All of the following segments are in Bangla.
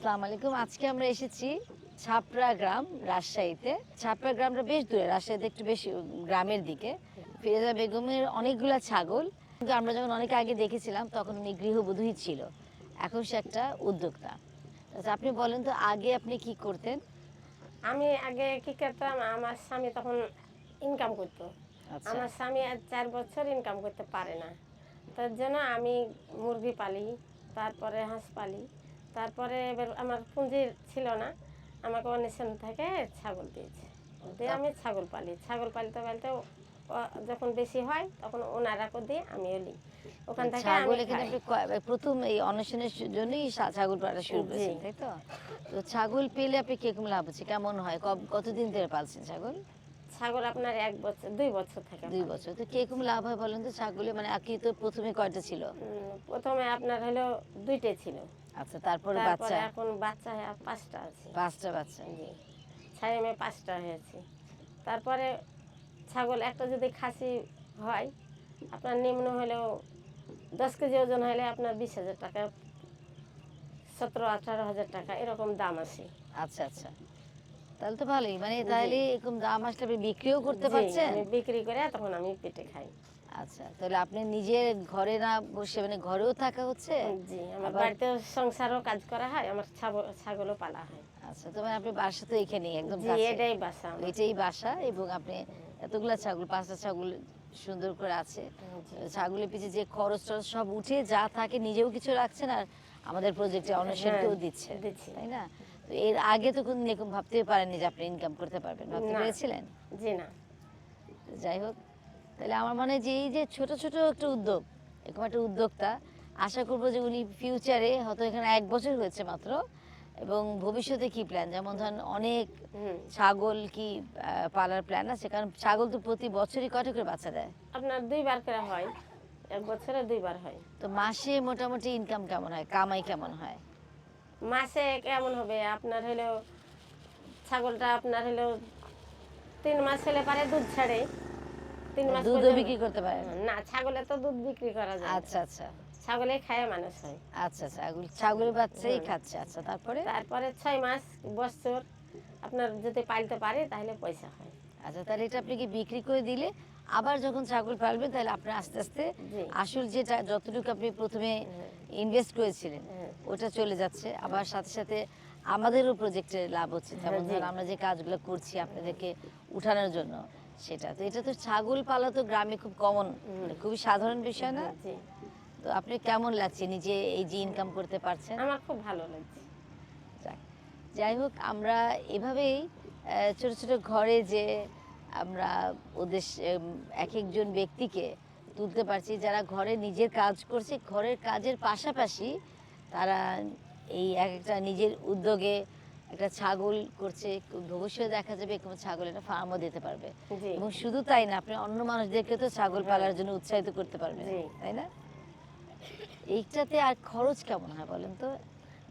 আসসালামু আলাইকুম। আজকে আমরা এসেছি ছাপড়া গ্রাম, রাজশাহীতে। ছাপড়া গ্রামটা বেশ দূরে, রাজশাহীতে একটু বেশি গ্রামের দিকে। ফিরোজা বেগমের অনেকগুলা ছাগল, কিন্তু আমরা যখন অনেক আগে দেখেছিলাম তখন উনি গৃহবধূই ছিল, এখন সে একটা উদ্যোক্তা। আচ্ছা, আপনি বলেন তো আগে আপনি কি করতেন? আমি আগে কি করতাম, আমার স্বামী তখন ইনকাম করতো। আচ্ছা আমার স্বামী আজ 4 বছর ইনকাম করতে পারে না, তার জন্য আমি মুরগি পালি, তারপরে হাঁস পালি। তারপরে এবার আমার পুঁজি ছিল না, আমাকে অনেশন থেকে ছাগল দিয়েছে, দিয়ে আমি ছাগল পালি। ছাগল পালতে পালতে যখন বেশি হয় তখন ওনারাকে দিয়ে আমিও নিই, ওখান থেকে ছাগল আমি এখানে খাই। আপনি প্রথম এই অন্বেষণের জন্যই ছাগল পালা শুরু জি, করেছেন, তাই তো? তো ছাগল পেলে আপনি কিরকম লাভ হচ্ছে, কেমন হয়, কতদিন ধরে পালছেন ছাগল? ছাগল আপনার 1 বছর 2 বছর থেকে 2 পালি। বছর। তো কিরকম লাভ হয় বলেন তো ছাগলে? মানে আপনি তো প্রথমে কয়টা ছিল? প্রথমে আপনার হলো 2টে ছিল, আচ্ছা, তারপরে তারপরে বাচ্চা? এখন বাচ্চা হয়ে 5টা আছে। 5টা বাচ্চা। জি, ছাই মেয়ে 5টা হয়েছে। তারপরে ছাগল একটা যদি খাসি হয়, আপনার নিম্ন হলেও 10 কেজি ওজন হলে আপনার 20,000 টাকা, 17-18 হাজার টাকা এরকম দাম আছে। আচ্ছা আচ্ছা, তাহলে তো ভালোই। মানে জি, তাহলে এরকম দাম আসলে আপনি বিক্রিও করতে জি, পারছেন? আমি বিক্রি করে তখন আমি পেটে খাই। আচ্ছা, তাহলে আপনি নিজের ঘরে না বসে মানে ঘরেও থাকা হচ্ছে, জি, আমার আবার বাড়িতে সংসারও কাজ করা হয়, আমার ছাগলও পালা হয়। আচ্ছা, তো মানে আপনি বাসা তো এখানেই একদম জি, কাছে, এটাই বাসা আমার। এটাই বাসা। এবং আপনি এতগুলা ছাগল, 5টা ছাগল সুন্দর করে আছে। জি, ছাগলের পিছে যে খরচ টরচ সব উঠে যা থাকে নিজেও কিছু রাখছেন, আর আমাদের প্রজেক্টে হ্যাঁ, অন্বেষণকেও দিচ্ছে, দিচ্ছি। তাই না? তো এর আগে তো কোনদিন এরকম ভাবতেই পারেননি যে আপনি ইনকাম করতে পারবেন, ভাবতে না, পেরেছিলেন? জি না। তো যাই হোক, তাহলে আমার মনে হয় যে এই যে ছোট ছোট একটা উদ্যোগ, এরকম একটা উদ্যোক্তা, আশা করবো যে উনি ফিউচারে হয়তো, এখানে 1 বছর হয়েছে মাত্র, এবং ভবিষ্যতে কি প্ল্যান, যেমন ধরেন অনেক হুম, ছাগল কি পালার প্ল্যান আছে? কারণ ছাগল তো প্রতি বছরই কয়টা করে বাচ্চা দেয়? আপনার 2বার করে হয়, 1 বছরে 2বার হয়। তো মাসে মোটামুটি ইনকাম কেমন হয়, কামাই কেমন হয়? মাসে কেমন হবে আপনার হলো, ছাগলটা আপনার হলো 3 মাস হলে পারে দুধ ছাড়ে, 3 মাস দুধও পর্যন্ত। বিক্রি করতে পারেন? না, ছাগলে তো দুধ বিক্রি করা যায় না, আচ্ছা আচ্ছা ছাগলে খায় মানুষ হয়। আচ্ছা, ছাগল ছাগলের বাচ্চাই হুম, খাচ্ছে। আচ্ছা, তারপরে? তারপরে 6 মাস বছর আপনার যদি পালতে পারে তাহলে পয়সা হয়। আচ্ছা, তাহলে এটা আপনি কি বিক্রি করে দিলে আবার যখন ছাগল পালবেন তাহলে আপনার আস্তে আস্তে জি, আসল যেটা যতটুকু আপনি প্রথমে হ্যাঁ, ইনভেস্ট করেছিলেন হ্যাঁ, ওটা চলে যাচ্ছে, আবার সাথে সাথে আমাদেরও প্রজেক্টে লাভ হচ্ছে, হ্যাঁ, যেমন জি, ধরুন আমরা যে কাজগুলো করছি আপনাদেরকে উঠানোর জন্য, সেটা তো, এটা তো ছাগল পালা তো গ্রামে খুব কমন, মানে খুবই সাধারণ বিষয় না? জি, তো আপনি কেমন লাগছে নিজে এই যে ইনকাম করতে পারছেন? আমার খুব ভালো লাগছে। যাক, যাই হোক, আমরা এভাবেই ছোট ছোট ঘরে যে আমরা ওদের এক একজন ব্যক্তিকে তুলতে পারছি, যারা ঘরে নিজের কাজ করছে, ঘরের কাজের পাশাপাশি তারা এই এক একটা নিজের উদ্যোগে একটা ছাগল করছে। ভবিষ্যতে দেখা যাবে কোনো ছাগল একটা ফার্মও দিতে পারবে। জি, এবং শুধু তাই না, আপনি অন্য মানুষদেরকে তো ছাগল হ্যাঁ, পালার জন্য উৎসাহিত করতে পারবেন, জি। তাই না? এইটাতে আর খরচ কেমন হয় বলেন তো?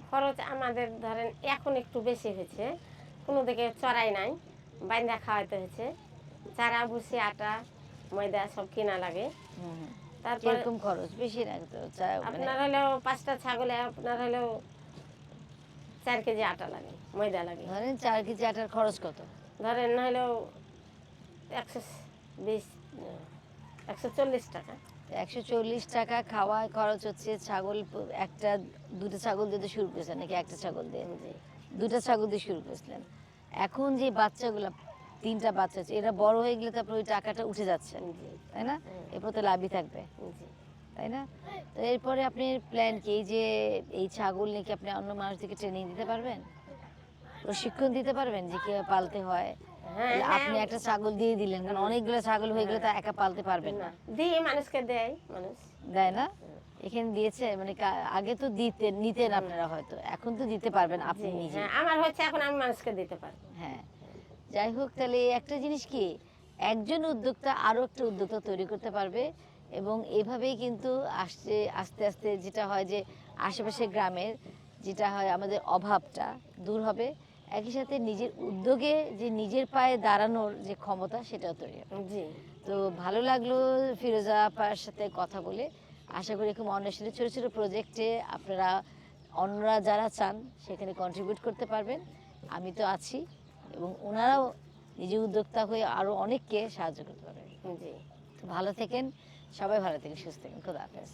খরচ আমাদের ধরেন এখন একটু বেশি হয়েছে, কোনো দিকে চড়াই নাই, বাইন্দা খাওয়াইতে হয়েছে, চারা ভুসি আটা ময়দা সব কিনা লাগে। হুম হুম। তারপরে কিরকম খরচ, বেশি না তো মানে? আপনার হলেও 5টা ছাগলে আপনার হলেও 4 কেজি আটা লাগে, ময়দা লাগে। ধরেন 4 কেজি আটার খরচ কত? ধরেন হলেও 120 140 টাকা। 140 টাকা খাওয়া খরচ হচ্ছে। ছাগল একটা দুটো ছাগল দিয়ে শুরু করেছেন নাকি একটা ছাগল দিয়ে? জি, দুটো ছাগল দিয়ে শুরু করেছিলেন। এখন যে বাচ্চাগুলো, 3টা বাচ্চা আছে, এরা বড় হয়ে গেলে তারপর ওই টাকাটা উঠে যাচ্ছে, জি, তাই না? এরপর তো লাভই থাকবে, জি। তাই না? তো এরপরে আপনি প্ল্যান কি, এই যে এই ছাগল নিয়ে কি আপনি অন্য মানুষদেরকে ট্রেনিং দিতে পারবেন, প্রশিক্ষণ দিতে পারবেন যে কিভাবে পালতে হয়? হ্যাঁ, তাহলে হ্যাঁ, আপনি একটা ছাগল দিয়ে দিলেন, কারণ অনেকগুলো ছাগল হয়ে গেলে তা একা পালতে পারবেন না না। দিয়ে মানুষকে দেয় মানুষ। দেয় না? এখানে দিয়েছে মানে আগে তো দিতেন, নিতেন আপনারা হয়তো, এখন তো দিতে পারবেন আপনি জি, নিজেই। হ্যাঁ, আমার হচ্ছে এখন আমি মানুষকে দিতে পারবো। হ্যাঁ, যাই হোক, তাহলে একটা জিনিস কি, একজন উদ্যোক্তা আরো একটা উদ্যোক্তা তৈরি করতে পারবে, এবং এভাবেই কিন্তু আসছে আস্তে আস্তে যেটা হয় যে আশেপাশে গ্রামের যেটা হয় আমাদের অভাবটা দূর হবে, একই সাথে নিজের উদ্যোগে যে নিজের পায়ে দাঁড়ানোর যে ক্ষমতা সেটাও তৈরি হবে। জি, তো ভালো লাগলো ফিরোজা আপার সাথে কথা বলে। আশা করি এরকম অন্বেষণের ছোটো ছোটো প্রজেক্টে আপনারা অন্যরা যারা চান সেখানে কন্ট্রিবিউট করতে পারবেন। আমি তো আছি, এবং ওনারাও নিজে উদ্যোক্তা হয়ে আরও অনেককে সাহায্য করতে পারবেন। জি। তো ভালো থেকেন, সবাই ভালো থেকেন, সুস্থ থাকেন। খোদা হাফেজ।